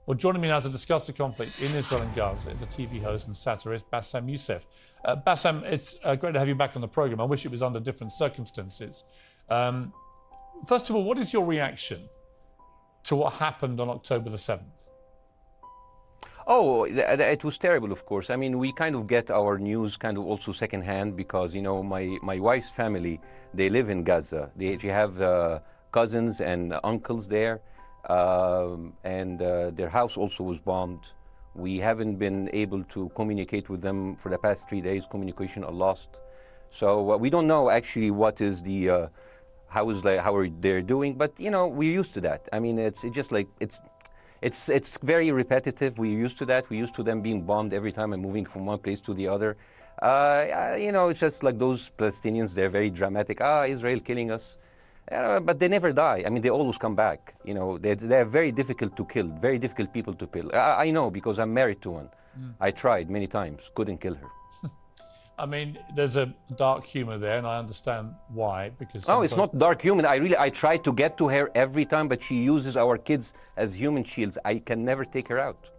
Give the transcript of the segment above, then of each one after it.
Well, joining me now to discuss the conflict in Israel and Gaza is a TV host and satirist, Bassem Youssef. Bassem, it's great to have you back on the programme. I wish it was under different circumstances. First of all, what is your reaction to what happened on October the 7th? Oh, it was terrible, of course. I mean, we kind of get our news kind of also secondhand because, you know, my wife's family, they live in Gaza. They have cousins and uncles there. Their house also was bombed. We haven't been able to communicate with them for the past 3 days. Communication are lost. So we don't know actually what is the, how are they doing, but you know, we're used to that. I mean, it's just like, it's very repetitive. We're used to that. We're used to them being bombed every time and moving from one place to the other. You know, it's just like those Palestinians, they're very dramatic. Israel killing us. But they never die. I mean, they always come back. You know, they're very difficult to kill, very difficult people to kill. I know because I'm married to one. I tried many times, couldn't kill her. I mean, there's a dark humour there, and I understand why. Because no, it's not dark humour. I try to get to her every time, but she uses our kids as human shields. I can never take her out.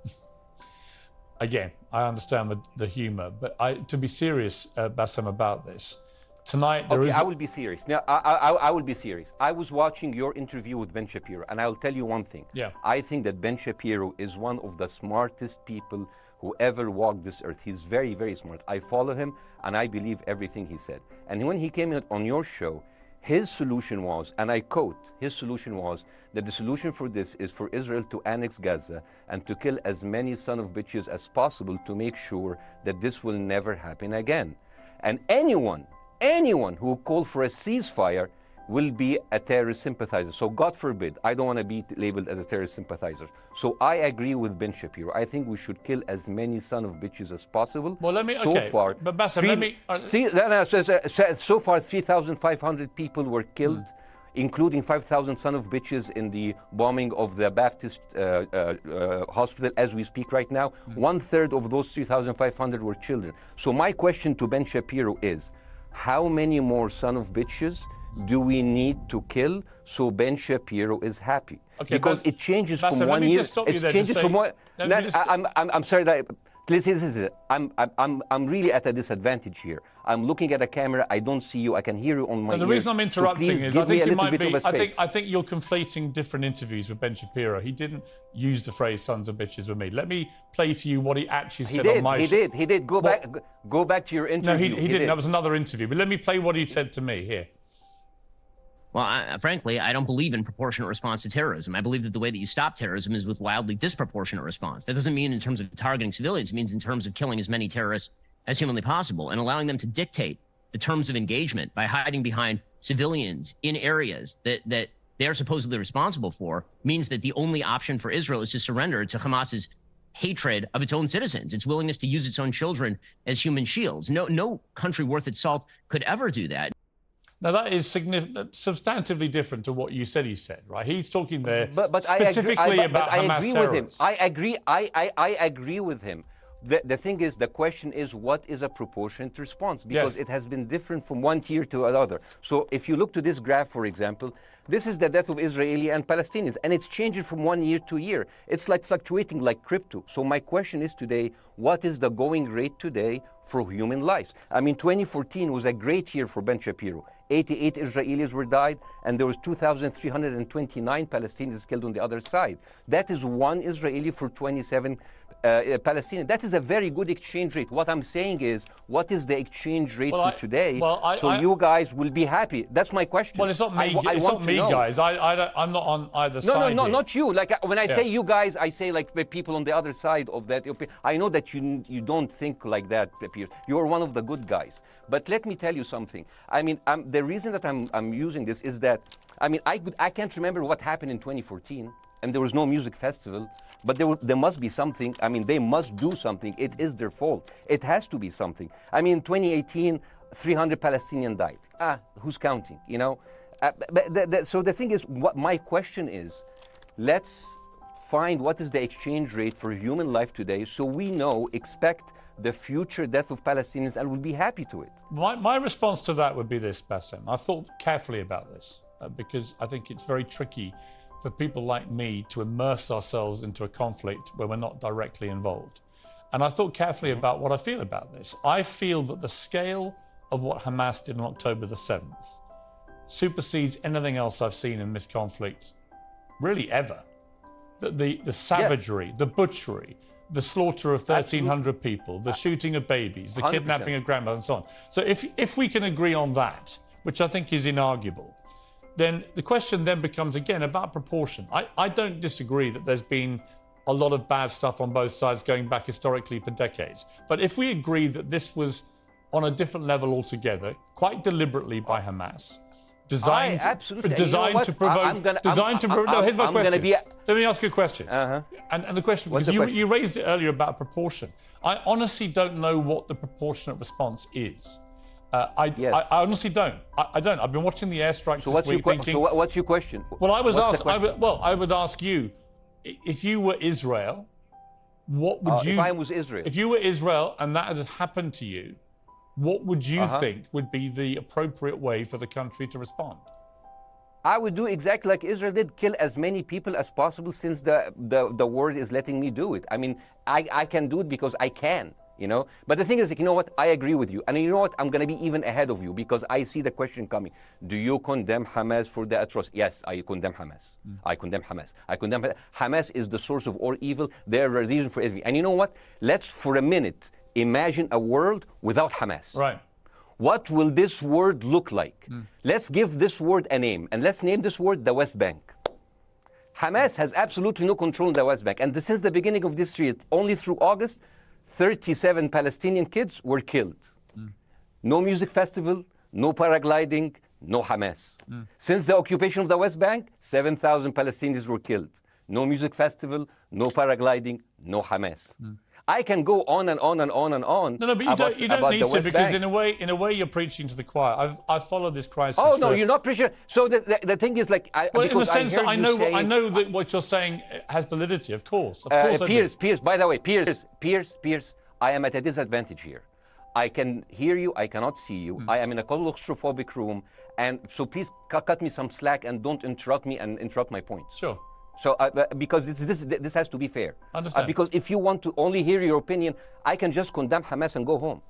Again, I understand the humour, but to be serious, Bassem, about this. Tonight, I will be serious. Now, I will be serious. I was watching your interview with Ben Shapiro, and I'll tell you one thing. Yeah. I think that Ben Shapiro is one of the smartest people who ever walked this earth. He's very, very smart. I follow him, and I believe everything he said. And when he came on your show, his solution was, and I quote, his solution was that the solution for this is for Israel to annex Gaza and to kill as many son of bitches as possible to make sure that this will never happen again. And anyone who called for a ceasefire will be a terrorist sympathizer. So God forbid, I don't want to be labeled as a terrorist sympathizer. So I agree with Ben Shapiro. I think we should kill as many son of bitches as possible. Well, let me, so okay, far, but Bassem, so far 3,500 people were killed, including 5,000 son of bitches in the bombing of the Baptist hospital as we speak right now. 1/3 of those 3,500 were children. So my question to Ben Shapiro is, how many more son of bitches do we need to kill so Ben Shapiro is happy? Okay, because it changes Bassem, from one year. It changes from one. I'm sorry that. Listen, I'm really at a disadvantage here. I'm looking at a camera. I don't see you. I can hear you on my ears. The reason I'm interrupting so is I think you might be. I think you're conflating different interviews with Ben Shapiro. He didn't use the phrase "sons of bitches" with me. Let me play to you what he actually said on my show. He did. Go back to your interview. No, he didn't. That was another interview. But let me play what he said to me here. Well, frankly, I don't believe in proportionate response to terrorism. I believe that the way that you stop terrorism is with wildly disproportionate response. That doesn't mean in terms of targeting civilians. It means in terms of killing as many terrorists as humanly possible and allowing them to dictate the terms of engagement by hiding behind civilians in areas that they're supposedly responsible for means that the only option for Israel is to surrender to Hamas's hatred of its own citizens, its willingness to use its own children as human shields. No country worth its salt could ever do that. Now, that is substantively different to what you said he said, right? He's talking there but specifically about Hamas terrorists. I agree with him. The thing is, the question is, what is a proportionate response? Because it has been different from one tier to another. So if you look to this graph, for example, this is the death of Israeli and Palestinians, and it's changing from one year to year. It's like fluctuating like crypto. So my question is today, what is the going rate today for human lives? I mean, 2014 was a great year for Ben Shapiro. 88 Israelis were died, and there was 2,329 Palestinians killed on the other side. That is one Israeli for 27 Palestinians. That is a very good exchange rate. What I'm saying is, what is the exchange rate for today? So you guys will be happy. That's my question. Well, it's not me, guys. I'm not on either side. No, not you. Like when I say you guys, I say like the people on the other side of that. I know that you don't think like that, Piers. You're one of the good guys. But let me tell you something. I mean, the reason that I'm using this is that, I mean, I can't remember what happened in 2014, and there was no music festival, but there must be something. I mean, they must do something. It is their fault. It has to be something. I mean, 2018, 300 Palestinians died. Who's counting, you know? So the thing is, what my question is, let's find what is the exchange rate for human life today so we expect the future death of Palestinians and will be happy to it. My response to that would be this, Bassem. I've thought carefully about this because I think it's very tricky for people like me to immerse ourselves into a conflict where we're not directly involved. And I thought carefully about what I feel about this. I feel that the scale of what Hamas did on October the 7th supersedes anything else I've seen in this conflict, really ever. The savagery, the butchery, the slaughter of 1,300 people, the shooting of babies, the 100%. Kidnapping of grandmothers and so on. So if we can agree on that, which I think is inarguable, then the question then becomes, again, about proportion. I don't disagree that there's been a lot of bad stuff on both sides going back historically for decades. But if we agree that this was on a different level altogether, quite deliberately by Hamas, designed to provoke... No, here's my question. Let me ask you a question. And the question, because you raised it earlier about proportion. I honestly don't know what the proportionate response is. I honestly don't. I don't. I've been watching the airstrikes this week thinking... So what's your question? Well, I would ask you, if you were Israel, what would you... If I was Israel? If you were Israel and that had happened to you, what would you think would be the appropriate way for the country to respond? I would do exactly like Israel did, kill as many people as possible, since the world is letting me do it. I mean, I can do it because I can, you know? But the thing is, you know what? I agree with you. And you know what? I'm going to be even ahead of you, because I see the question coming. Do you condemn Hamas for the atrocity? Yes, I condemn Hamas. I condemn Hamas. I condemn Hamas is the source of all evil. They're a reason for everything. And you know what? Let's, for a minute, imagine a world without Hamas. Right. What will this word look like? Let's give this word a name, and let's name this word the West Bank. Hamas has absolutely no control in the West Bank, and since the beginning of this year, only through August, 37 Palestinian kids were killed. No music festival, no paragliding, no Hamas. Since the occupation of the West Bank, 7,000 Palestinians were killed. No music festival, no paragliding, no Hamas. I can go on and on and on and on. No, but you don't need to, because in a way you're preaching to the choir. I've followed this crisis. Oh no, you're not preaching. So the thing is, like, in the sense that I know that what you're saying has validity. Of course, Piers. By the way, Piers. I am at a disadvantage here. I can hear you. I cannot see you. I am in a claustrophobic room, and so please cut me some slack and don't interrupt me and interrupt my point. Sure. So, because this has to be fair. Understand. Because if you want to only hear your opinion, I can just condemn Hamas and go home.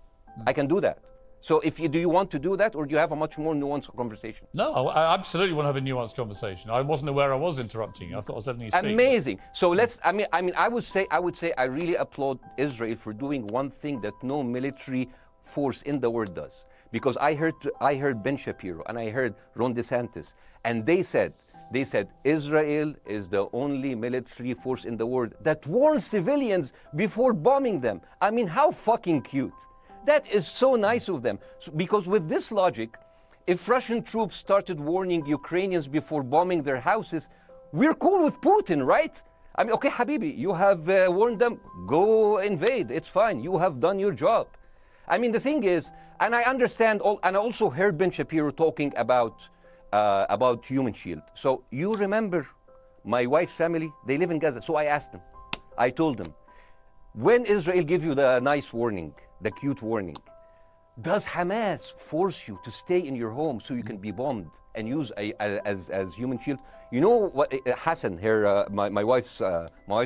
I can do that. So, do you want to do that, or do you have a much more nuanced conversation? No, I absolutely want to have a nuanced conversation. I wasn't aware I was interrupting you. I thought I was letting you speak. Amazing. So I would say I really applaud Israel for doing one thing that no military force in the world does. Because I heard Ben Shapiro and I heard Ron DeSantis, and they said Israel is the only military force in the world that warns civilians before bombing them. I mean, how fucking cute. That is so nice of them. Because with this logic, if Russian troops started warning Ukrainians before bombing their houses, we're cool with Putin, right? I mean, okay, Habibi, you have warned them, go invade, it's fine, you have done your job. I mean, the thing is, and I understand, and I also heard Ben Shapiro talking about Human Shield. So you remember my wife's family, they live in Gaza. So I asked them, I told them, when Israel give you the nice warning, the cute warning, does Hamas force you to stay in your home so you can be bombed and use as Human Shield? You know what, Hassan here, my wife's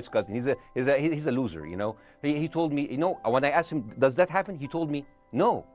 cousin, he's a loser, you know. He told me, you know, when I asked him, does that happen? He told me, no.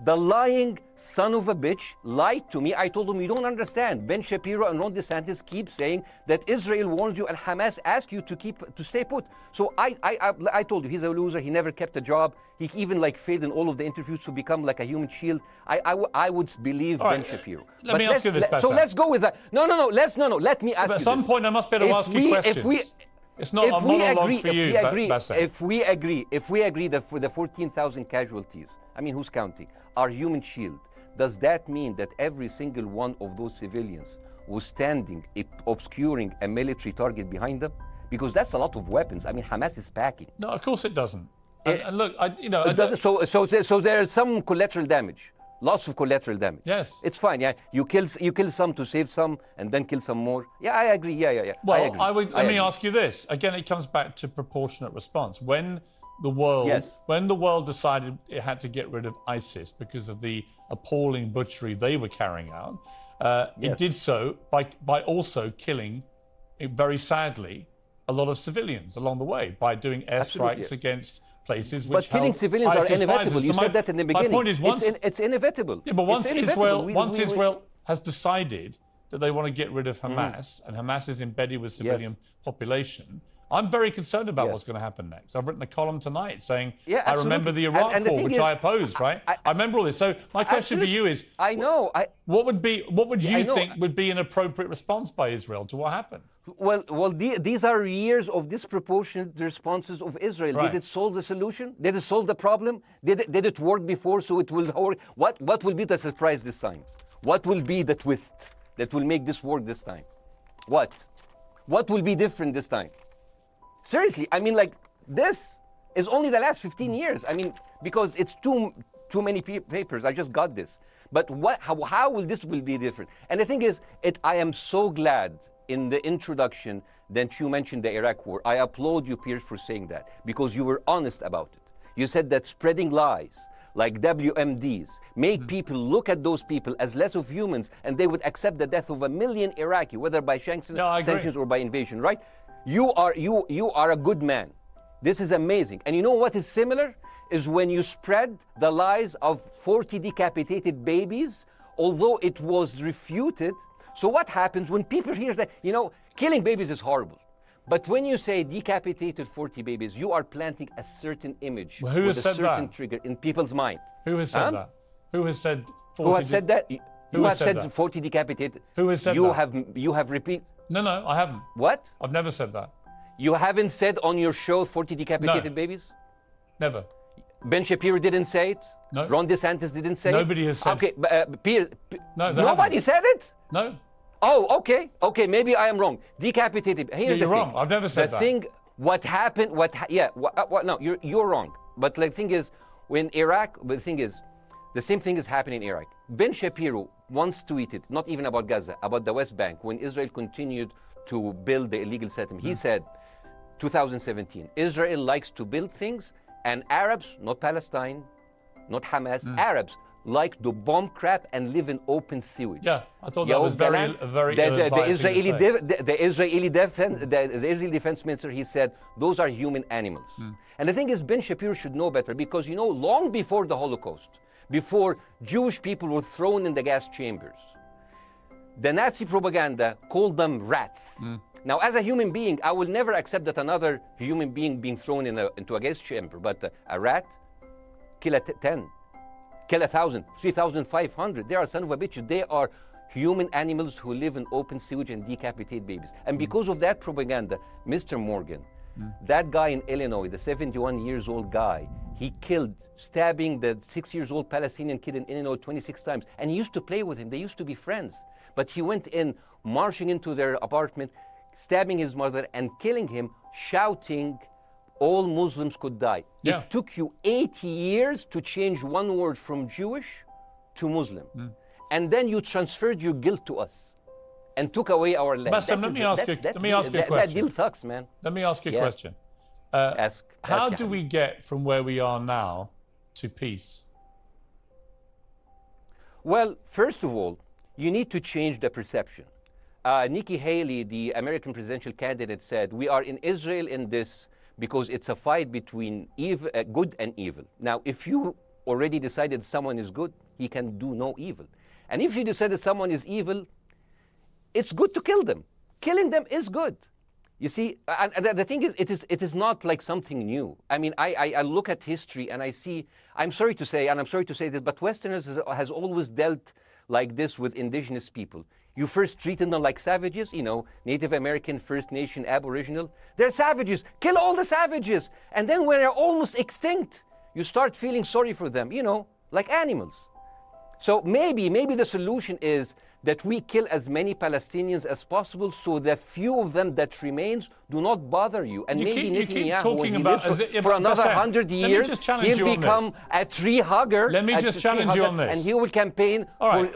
The lying son of a bitch lied to me. I told him, you don't understand. Ben Shapiro and Ron DeSantis keep saying that Israel warned you and Hamas asked you to stay put. So I told you, he's a loser. He never kept a job. He even failed in all of the interviews to become like a human shield. I would believe Ben Shapiro. Let me ask you this, Bassem. So let's go with that. No. Let me ask you this. At some point, I must be able to ask you questions. It's not a monologue for you, Bassem. If we agree that for the 14,000 casualties, I mean, who's counting, our human shield, does that mean that every single one of those civilians was standing, obscuring a military target behind them? Because that's a lot of weapons. I mean, Hamas is packing. No, of course it doesn't. And look, it doesn't. So there's some collateral damage. Lots of collateral damage. Yes. It's fine, yeah. You kill some to save some and then kill some more. Yeah, I agree. Yeah. Well, let me ask you this. Again, it comes back to proportionate response. When the world decided it had to get rid of ISIS because of the appalling butchery they were carrying out, it did so by also killing very sadly, a lot of civilians along the way by doing airstrikes against places which But killing civilians are inevitable. You said that in the beginning. My point is, it's inevitable. Yeah, but once Israel has decided that they want to get rid of Hamas, and Hamas is embedded with civilian population, I'm very concerned about what's going to happen next. I've written a column tonight saying, I remember the Iraq War, which I opposed, right? I remember all this. So my question for you is, what would you think would be an appropriate response by Israel to what happened? Well, these are years of disproportionate responses of Israel. Right. Did it solve the solution? Did it solve the problem? Did it work before, so it will work? What will be the surprise this time? What will be the twist that will make this work this time? What will be different this time? Seriously, I mean, like, this is only the last 15 years. I mean, because it's too many papers. I just got this. But how will this be different? And the thing is, I am so glad in the introduction that you mentioned the Iraq War. I applaud you, Piers, for saying that, because you were honest about it. You said that spreading lies like WMDs make people look at those people as less of humans, and they would accept the death of 1 million Iraqi, whether by sanctions or by invasion, right? You are a good man. This is amazing. And you know what is similar? Is when you spread the lies of 40 decapitated babies, although it was refuted. So what happens when people hear that, killing babies is horrible. But when you say decapitated 40 babies, you are planting a certain image with a certain trigger in people's mind. Who has said that? Who has said 40? Who has said that? You have said 40 decapitated. Who has said that? You have repeated. No, I haven't. What? I've never said that. You haven't said on your show 40 decapitated babies? Never. Ben Shapiro didn't say it? No. Ron DeSantis didn't say Nobody it? has said it. Okay, Piers, nobody said it? No. Oh, okay, maybe I am wrong. Decapitated. Here's you're the thing. wrong. I've never said that. The thing, what happened, no, you're wrong. But the thing is, when Iraq, the same thing is happening in Iraq. Ben Shapiro once tweeted, not even about Gaza, about the West Bank, when Israel continued to build the illegal settlement. He said, 2017, Israel likes to build things, and Arabs, not Palestine, not Hamas, Arabs like to bomb crap and live in open sewage. Yeah, I thought that was very the Israeli defense minister, he said, those are human animals. And the thing is, Ben Shapiro should know better, because, long before the Holocaust, before Jewish people were thrown in the gas chambers, the Nazi propaganda called them rats. Now, as a human being, I will never accept that another human being being thrown into a gas chamber. But a rat, kill 10, kill 1,000, 3,500. They are son of a bitch. They are human animals who live in open sewage and decapitate babies. And because of that propaganda, Mr. Morgan, that guy in Illinois, the 71-years-old guy, he killed, stabbing the 6-year-old Palestinian kid in Illinois 26 times. And he used to play with him. They used to be friends. But he went in, marching into their apartment, stabbing his mother and killing him, shouting, all Muslims could die. Yeah. It took you 80 years to change one word from Jewish to Muslim. And then you transferred your guilt to us and took away our land. Bassem, let me ask you a question. That deal sucks, man. Let me ask you a question. How do we get from where we are now to peace? Well, first of all, you need to change the perception. Nikki Haley, the American presidential candidate, said, we are in Israel in this because it's a fight between good and evil. Now, if you already decided someone is good, he can do no evil. And if you decide that someone is evil, it's good to kill them. Killing them is good. You see, and the thing is, it is not like something new. I mean, I look at history and I see, I'm sorry to say this, but Westerners has always dealt like this with indigenous people. You first treated them like savages, Native American, First Nation, Aboriginal. They're savages. Kill all the savages. And then when they're almost extinct, you start feeling sorry for them, like animals. So maybe the solution is that we kill as many Palestinians as possible, so the few of them that remains do not bother you. And maybe Netanyahu, when he lives for another 100 years, he'll become a tree hugger. Let me just challenge you on this. And he will campaign for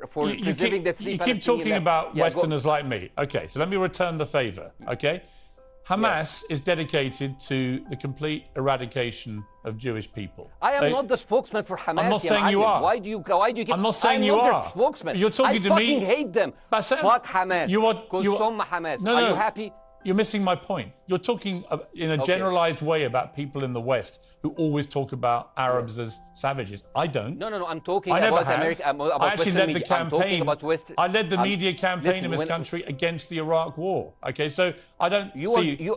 preserving the three Palestinians. You keep talking about Westerners like me. Okay, so let me return the favor, okay? Hamas is dedicated to the complete eradication of Jewish people. I am not the spokesman for Hamas. I'm not saying you are. Why do you keep... I'm not saying you are. I'm not their spokesman. You're talking to me. I fucking hate them. Bassem, fuck Hamas. You are Hamas. No, are you happy? You're missing my point. You're talking in a generalized way about people in the West who always talk about Arabs as savages. I don't. No. I'm talking about America. I actually led the campaign. I led the media campaign listen, in this country against the Iraq War. Okay, so I don't see.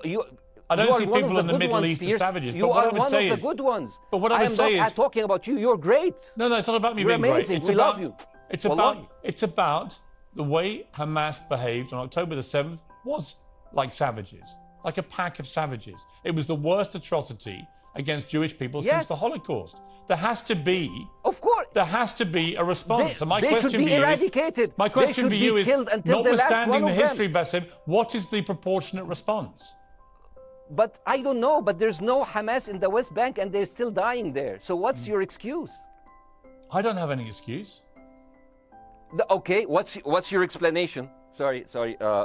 I don't see people in the Middle East as savages. You are one of the good ones. But what I would say is, I'm talking about you. You're great. No, it's not about me being amazing. great. We love you. It's about the way Hamas behaved on October the 7th was like savages. Like a pack of savages. It was the worst atrocity against Jewish people since the Holocaust. There has to be, of course, there has to be a response. They should be eradicated. My question for you is, notwithstanding the history, Bassem, what is the proportionate response? But I don't know. But there's no Hamas in the West Bank, and they're still dying there. So what's your excuse? I don't have any excuse. Okay, what's your explanation? Sorry,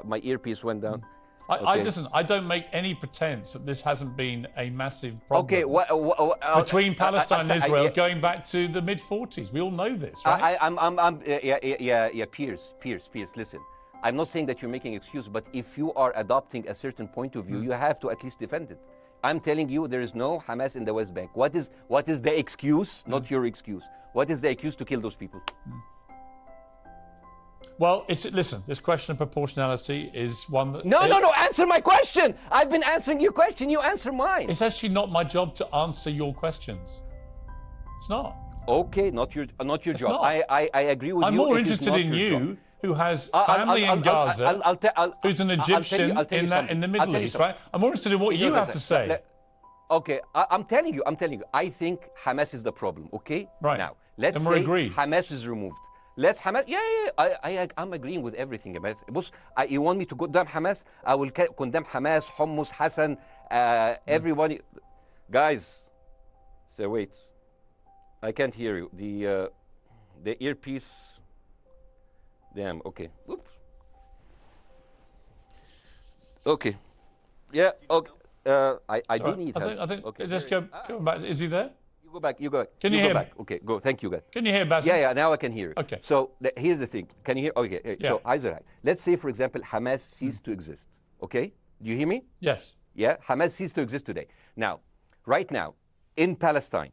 my earpiece went down. Listen, I don't make any pretense that this hasn't been a massive problem between Palestine and Israel going back to the mid-40s. We all know this, right? Piers, listen. I'm not saying that you're making excuses, but if you are adopting a certain point of view, you have to at least defend it. I'm telling you, there is no Hamas in the West Bank. What is the excuse? Not your excuse. What is the excuse to kill those people? Well, listen, this question of proportionality is one that... No, answer my question! I've been answering your question, you answer mine. It's actually not my job to answer your questions. It's not. Okay, not your job. Not. I agree with you. I'm more interested in you, who has family in Gaza, who's an Egyptian in the Middle East, right? I'm more interested in what you have to say. Okay, I'm telling you. I think Hamas is the problem, okay? Right. Now, let's say Hamas is removed. Let's Hamas. I'm agreeing with everything. You want me to condemn Hamas? I will condemn Hamas, Hummus, Hassan, everybody. Guys, so wait. I can't hear you. The earpiece. Damn. Okay. Oops. Okay. Yeah. Okay. I do need help. I think. Okay. Just go back. Is he there? You go back. Can you hear me? Okay, go. Thank you, guys. Can you hear, Bassem? Yeah, now I can hear you. Okay. So here's the thing. Can you hear? Okay. So, let's say, for example, Hamas ceased to exist. Okay? Do you hear me? Yes. Yeah? Hamas ceased to exist today. Now, right now, in Palestine,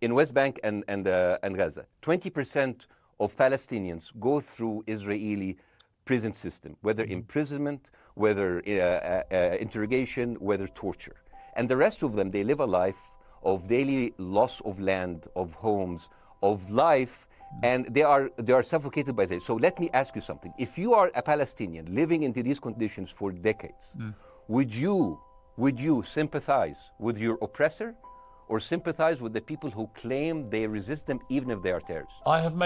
in West Bank and Gaza, 20% of Palestinians go through Israeli prison system, whether imprisonment, whether interrogation, whether torture. And the rest of them, they live a life of daily loss of land, of homes, of life, and they are suffocated by this. So let me ask you something. If you are a Palestinian living into these conditions for decades, would you sympathize with your oppressor, or sympathize with the people who claim they resist them even if they are terrorists? I have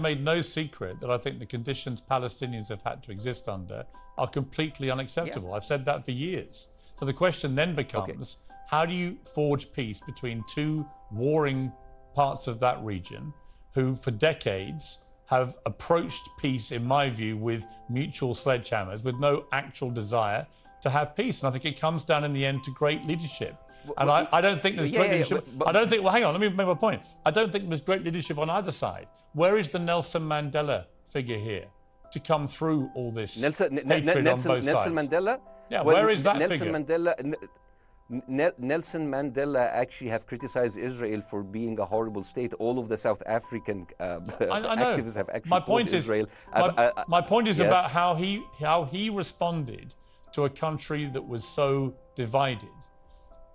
made no secret that I think the conditions Palestinians have had to exist under are completely unacceptable. Yeah. I've said that for years. So the question then becomes, how do you forge peace between two warring parts of that region who for decades have approached peace, in my view, with mutual sledgehammers, with no actual desire to have peace? And I think it comes down in the end to great leadership. And I don't think there's great leadership. I don't think, well, hang on, let me make my point. I don't think there's great leadership on either side. Where is the Nelson Mandela figure here to come through all this hatred on both sides? Nelson Mandela? Yeah, where is that figure? Nelson Mandela actually have criticized Israel for being a horrible state. All of the South African activists have actually called Israel. My point is about how he responded to a country that was so divided.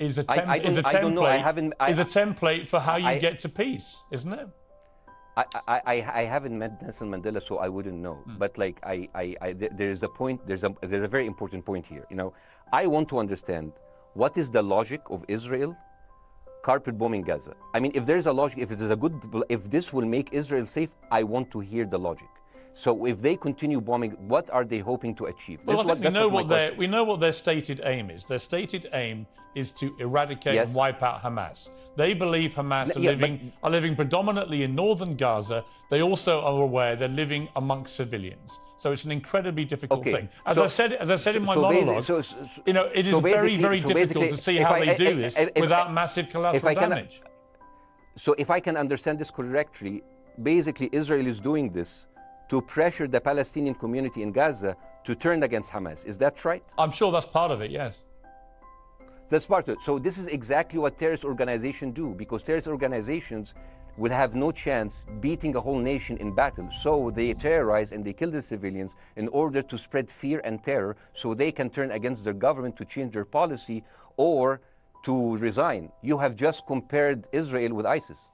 Is a template for how you get to peace, isn't it? I haven't met Nelson Mandela, so I wouldn't know. But like there's a point. There's a very important point here. You know, I want to understand what is the logic of Israel carpet bombing Gaza. I mean, if there's a logic, if this will make Israel safe, I want to hear the logic. So if they continue bombing, what are they hoping to achieve? Well, I think we know what their stated aim is. Their stated aim is to eradicate and wipe out Hamas. They believe Hamas are living predominantly in northern Gaza. They also are aware they're living amongst civilians. So it's an incredibly difficult thing. As I said in my monologue, it is very, very difficult to see how they do this without massive collateral damage. So if I can understand this correctly, basically Israel is doing this to pressure the Palestinian community in Gaza to turn against Hamas. Is that right? I'm sure that's part of it, yes. That's part of it. So this is exactly what terrorist organizations do, because terrorist organizations will have no chance beating a whole nation in battle. So they terrorize and they kill the civilians in order to spread fear and terror so they can turn against their government to change their policy or to resign. You have just compared Israel with ISIS.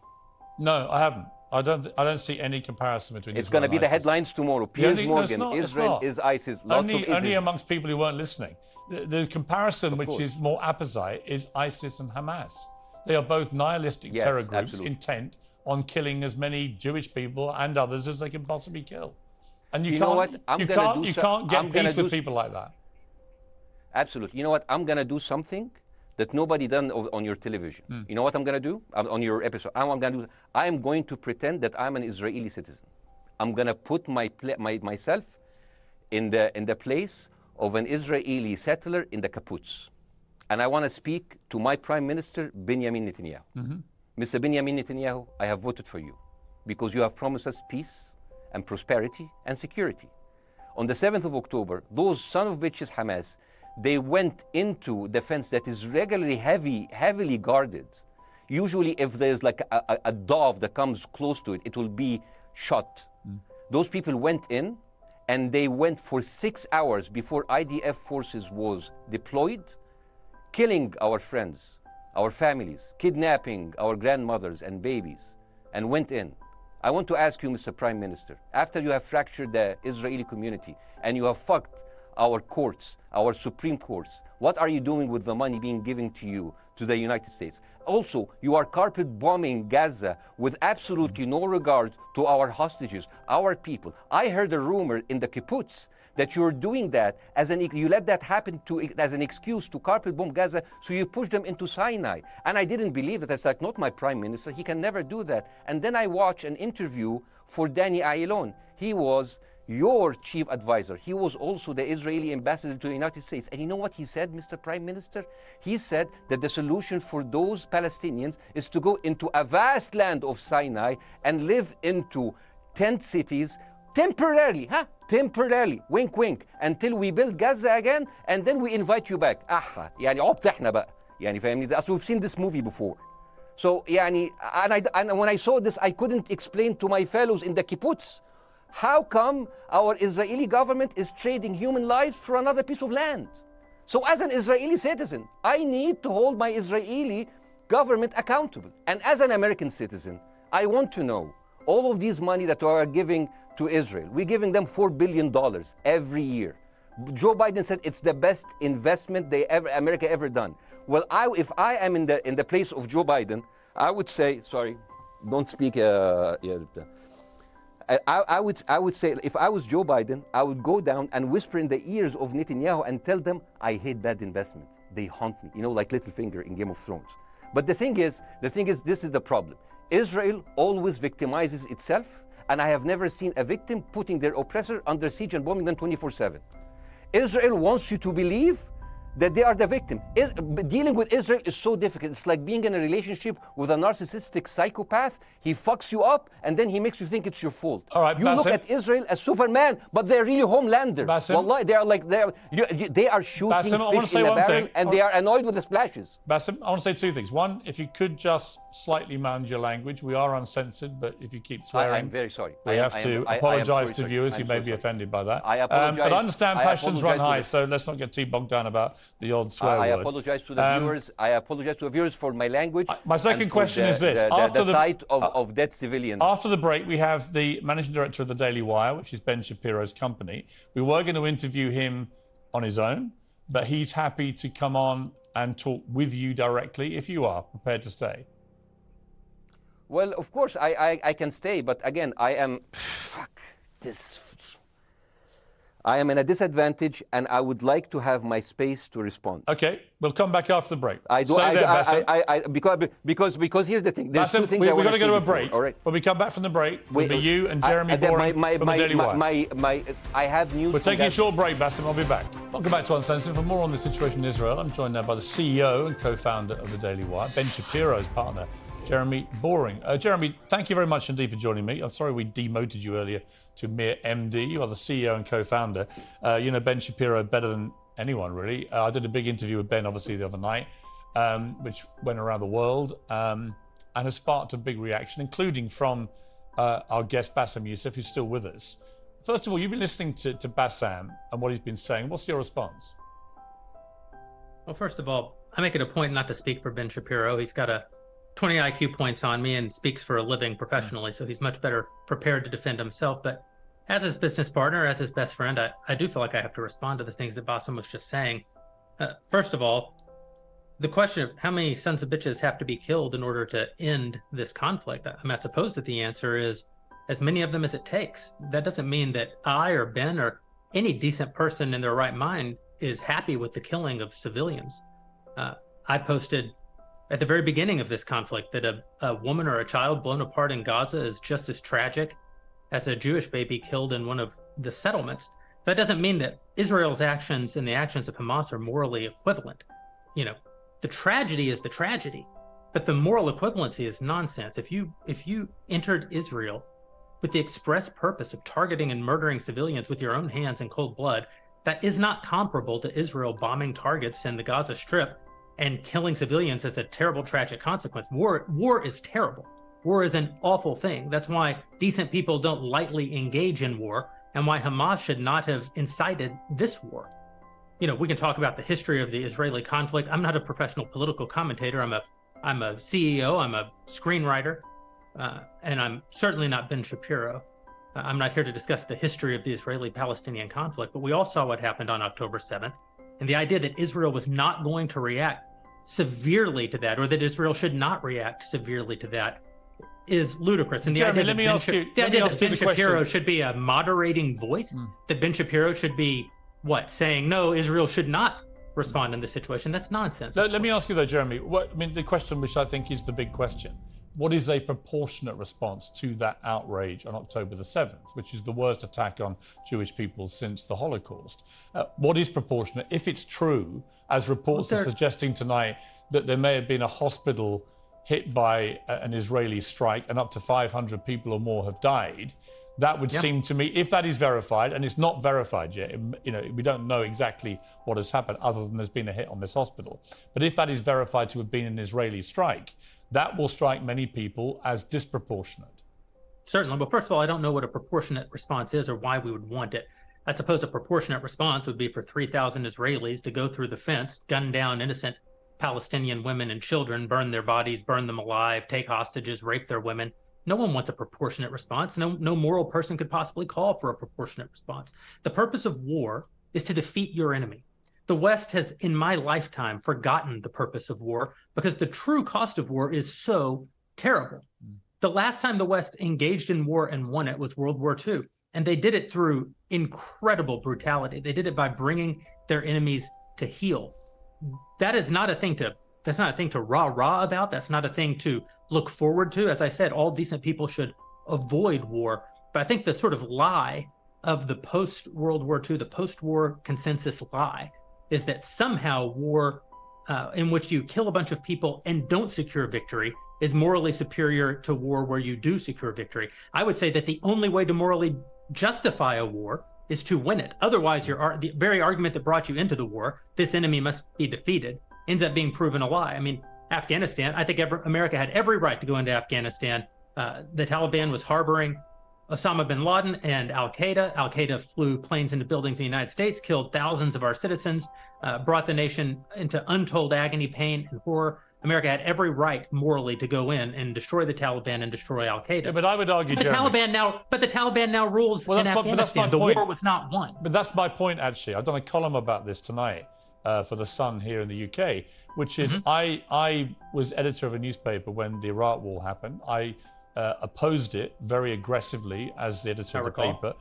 No, I haven't. I don't see any comparison between It's going to be the headlines tomorrow. Piers Morgan, Israel is ISIS. Only amongst people who weren't listening. The comparison, which is more apposite, is ISIS and Hamas. They are both nihilistic terror groups intent on killing as many Jewish people and others as they can possibly kill. And you can't get peace with people like that. Absolutely. You know what? I'm going to do something that nobody done on your television. You know what I'm going to do on your episode? I'm going to pretend that I'm an Israeli citizen. I'm going to put myself in the place of an Israeli settler in the kibbutz. And I want to speak to my Prime Minister, Benjamin Netanyahu. Mr. Benjamin Netanyahu, I have voted for you because you have promised us peace and prosperity and security. On the 7th of October, those son of bitches Hamas, they went into the fence that is regularly heavily guarded. Usually if there's like a dove that comes close to it, it will be shot. Those people went in and they went for 6 hours before IDF forces was deployed, killing our friends, our families, kidnapping our grandmothers and babies, and went in. I want to ask you, Mr. Prime Minister, after you have fractured the Israeli community and you have fucked our courts, our Supreme Courts, what are you doing with the money being given to you, to the United States? Also, you are carpet bombing Gaza with absolutely no regard to our hostages, our people. I heard a rumor in the kibbutz that you're doing that you let that happen as an excuse to carpet bomb Gaza, so you push them into Sinai. And I didn't believe that. It's like, not my Prime Minister, he can never do that. And then I watched an interview for Danny Ayalon. He was your chief advisor. He was also the Israeli ambassador to the United States. And you know what he said, Mr. Prime Minister? He said that the solution for those Palestinians is to go into a vast land of Sinai and live into tent cities temporarily, temporarily, wink wink, until we build Gaza again, and then we invite you back. يعني عبط احنا بقى. يعني فاهمني؟ We've seen this movie before. So يعني, and when I saw this, I couldn't explain to my fellows in the kibbutz, how come our Israeli government is trading human lives for another piece of land? So as an Israeli citizen, I need to hold my Israeli government accountable. And as an American citizen, I want to know all of these money that we are giving to Israel. We're giving them $4 billion every year. Joe Biden said it's the best investment America ever done. Well, if I am in the place of Joe Biden, I would say, sorry, don't speak. I would say, if I was Joe Biden, I would go down and whisper in the ears of Netanyahu and tell them, I hate bad investment. They haunt me, like Littlefinger in Game of Thrones. But the thing is, this is the problem. Israel always victimizes itself, and I have never seen a victim putting their oppressor under siege and bombing them 24/7. Israel wants you to believe that they are the victim. Dealing with Israel is so difficult. It's like being in a relationship with a narcissistic psychopath. He fucks you up, and then he makes you think it's your fault. All right, you look at Israel as Superman, but they're really Homelander. Wallahi, they are shooting fish in a barrel, and they are annoyed with the splashes. Bassem, I want to say two things. One, if you could just slightly mind your language. We are uncensored, but if you keep swearing, I'm very sorry. We have to apologize to viewers who may be offended by that. I apologize. But I understand passions run high, so let's not get too bogged down about the old swear word. I apologize to the viewers. I apologize to the viewers for my language. My second question is this: after the sight of dead civilians. After the break, we have the managing director of the Daily Wire, which is Ben Shapiro's company. We were going to interview him on his own, but he's happy to come on and talk with you directly if you are prepared to stay. Well, of course, I can stay, but again, I am. Fuck. I am in a disadvantage, and I would like to have my space to respond. Okay, we'll come back after the break. Because here's the thing. There's Bassem, two things we're I want going to go to a before, break. all right? When we come back from the break, it'll be you and Jeremy Boring from the Daily Wire. I have news. We're taking a short break, Bassem. I'll be back. Welcome back to Uncensored. For more on the situation in Israel, I'm joined now by the CEO and co-founder of the Daily Wire, Ben Shapiro's partner, Jeremy Boring. Jeremy, thank you very much indeed for joining me. I'm sorry we demoted you earlier to mere MD. You are the CEO and co-founder. You know Ben Shapiro better than anyone, really. I did a big interview with Ben, obviously, the other night, which went around the world and has sparked a big reaction, including from our guest, Bassem Youssef, who's still with us. First of all, you've been listening to Bassem and what he's been saying. What's your response? Well, first of all, I make it a point not to speak for Ben Shapiro. He's got a 20 IQ points on me and speaks for a living professionally, so he's much better prepared to defend himself. But as his business partner, as his best friend, I do feel like I have to respond to the things that Bassem was just saying. First of all, the question of how many sons of bitches have to be killed in order to end this conflict, I suppose that the answer is as many of them as it takes. That doesn't mean that I or Ben or any decent person in their right mind is happy with the killing of civilians. I posted at the very beginning of this conflict that a woman or a child blown apart in Gaza is just as tragic as a Jewish baby killed in one of the settlements. That doesn't mean that Israel's actions and the actions of Hamas are morally equivalent. You know, the tragedy is the tragedy, but the moral equivalency is nonsense. If you entered Israel with the express purpose of targeting and murdering civilians with your own hands in cold blood, that is not comparable to Israel bombing targets in the Gaza Strip and killing civilians as a terrible, tragic consequence. War is terrible. War is an awful thing. That's why decent people don't lightly engage in war, and why Hamas should not have incited this war. You know, we can talk about the history of the Israeli conflict. I'm not a professional political commentator. I'm a CEO. I'm a screenwriter, and I'm certainly not Ben Shapiro. I'm not here to discuss the history of the Israeli-Palestinian conflict, but we all saw what happened on October 7th, and the idea that Israel was not going to react severely to that, or that Israel should not react severely to that, is ludicrous. And the idea that Ben Shapiro should be a moderating voice, that Ben Shapiro should be, saying, no, Israel should not respond in this situation, that's nonsense. Let me ask you though, Jeremy, the question which I think is the big question, what is a proportionate response to that outrage on October the 7th, which is the worst attack on Jewish people since the Holocaust? What is proportionate? If it's true, as reports are suggesting tonight, that there may have been a hospital hit by an Israeli strike and up to 500 people or more have died, that would seem to me, if that is verified, and it's not verified yet, we don't know exactly what has happened other than there's been a hit on this hospital. But if that is verified to have been an Israeli strike, that will strike many people as disproportionate. Certainly. Well, first of all, I don't know what a proportionate response is or why we would want it. I suppose a proportionate response would be for 3,000 Israelis to go through the fence, gun down innocent Palestinian women and children, burn their bodies, burn them alive, take hostages, rape their women. No one wants a proportionate response. No moral person could possibly call for a proportionate response. The purpose of war is to defeat your enemy. The West has, in my lifetime, forgotten the purpose of war because the true cost of war is so terrible. The last time the West engaged in war and won it was World War II, and they did it through incredible brutality. They did it by bringing their enemies to heel. That is not a thing to That's not a thing to rah-rah about. That's not a thing to look forward to. As I said, all decent people should avoid war. But I think the sort of lie of the post-World War II, the post-war consensus lie, is that somehow war in which you kill a bunch of people and don't secure victory is morally superior to war where you do secure victory. I would say that the only way to morally justify a war is to win it. Otherwise, the very argument that brought you into the war, this enemy must be defeated, ends up being proven a lie. I mean, Afghanistan, I think America had every right to go into Afghanistan. The Taliban was harboring Osama bin Laden and Al-Qaeda. Al-Qaeda flew planes into buildings in the United States, killed thousands of our citizens, brought the nation into untold agony, pain, and horror. America had every right morally to go in and destroy the Taliban and destroy Al-Qaeda. Yeah, but I would argue, the Taliban now rules in Afghanistan. The war was not won. But that's my point, actually. I've done a column about this tonight for The Sun here in the UK, which is I was editor of a newspaper when the Iraq War happened. I opposed it very aggressively as the editor of the paper.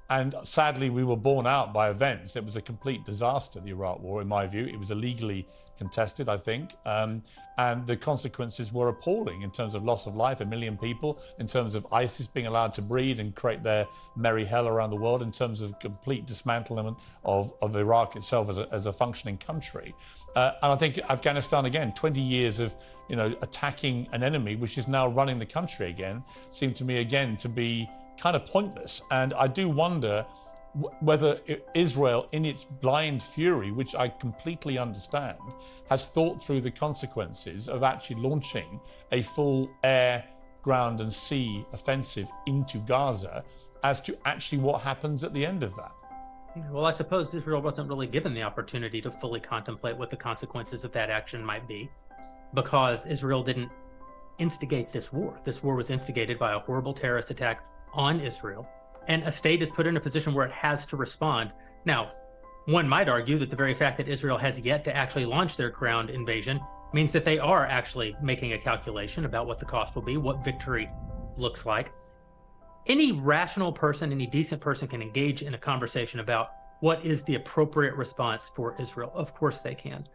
And sadly, we were borne out by events. It was a complete disaster, the Iraq War, in my view. It was illegally contested, I think. And the consequences were appalling in terms of loss of life, 1 million people, in terms of ISIS being allowed to breed and create their merry hell around the world, in terms of complete dismantlement of Iraq itself as a functioning country. And I think Afghanistan, again, 20 years of attacking an enemy, which is now running the country again, seemed to me, again, to be kind of pointless. And I do wonder whether Israel, in its blind fury, which I completely understand, has thought through the consequences of actually launching a full air, ground and sea offensive into Gaza as to actually what happens at the end of that. Well, I suppose Israel wasn't really given the opportunity to fully contemplate what the consequences of that action might be, because Israel didn't instigate this war. This war was instigated by a horrible terrorist attack on Israel, and a state is put in a position where it has to respond. Now, one might argue that the very fact that Israel has yet to actually launch their ground invasion means that they are actually making a calculation about what the cost will be, what victory looks like. Any rational person, any decent person can engage in a conversation about what is the appropriate response for Israel. Of course they can.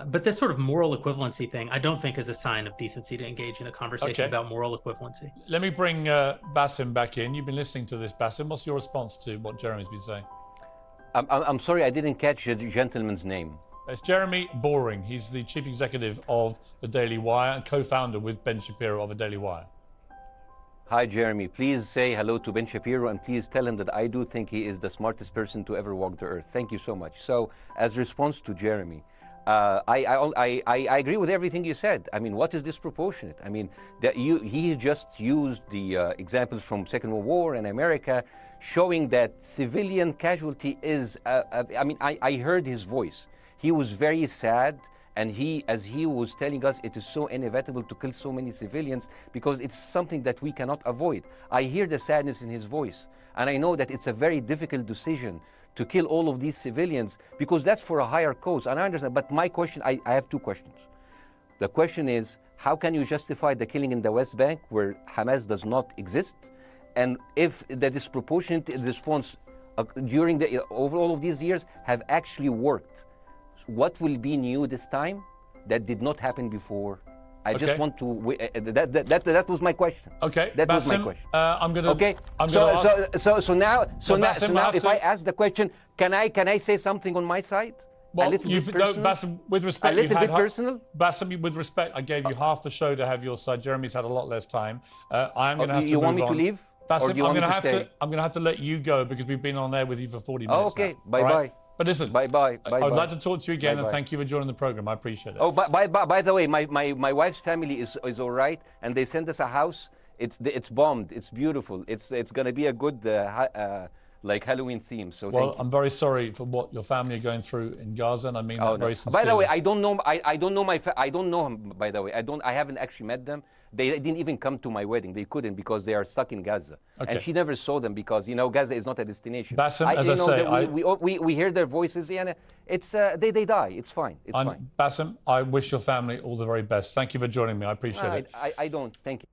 But this sort of moral equivalency thing, I don't think is a sign of decency to engage in a conversation about moral equivalency. Let me bring Bassem back in. You've been listening to this, Bassem. What's your response to what Jeremy's been saying? I'm sorry, I didn't catch the gentleman's name. It's Jeremy Boring. He's the chief executive of the Daily Wire and co-founder with Ben Shapiro of the Daily Wire. Hi, Jeremy. Please say hello to Ben Shapiro, and please tell him that I do think he is the smartest person to ever walk the earth. Thank you so much. So, as a response to Jeremy, I agree with everything you said. I mean, what is disproportionate? I mean, he just used the examples from Second World War and America, showing that civilian casualty is, I mean, I heard his voice. He was very sad, and as he was telling us, it is so inevitable to kill so many civilians because it's something that we cannot avoid. I hear the sadness in his voice, and I know that it's a very difficult decision to kill all of these civilians because that's for a higher cause, and I understand. But my question, I have two questions. The question is, how can you justify the killing in the West Bank where Hamas does not exist? And if the disproportionate response during over all of these years have actually worked, what will be new this time that did not happen before? I just want to. That was my question. Okay, that was my question. I'm gonna. Okay. So now, if I ask the question, can I say something on my side? Well, Bassem, with respect, a little bit personal. Bassem, with respect, I gave you half the show to have your side. Jeremy's had a lot less time. I'm going to have to. You want me to leave? Bassem, I'm going to have to let you go because we've been on air with you for 40 minutes. Okay. Bye bye. But listen, I would like to talk to you again, and thank you for joining the program. I appreciate it. Oh, by the way, my wife's family is all right, and they sent us a house. It's bombed. It's beautiful. It's going to be a good like Halloween theme. So well, I'm very sorry for what your family are going through in Gaza, and I mean that very sincerely. By the way, I don't know. I don't know I don't know him. By the way, I haven't actually met them. They didn't even come to my wedding. They couldn't because they are stuck in Gaza. Okay. And she never saw them because, Gaza is not a destination. Bassem, as I say, we hear their voices, and it's they die. It's fine. It's fine. Bassem, I wish your family all the very best. Thank you for joining me. I appreciate it. I don't. Thank you.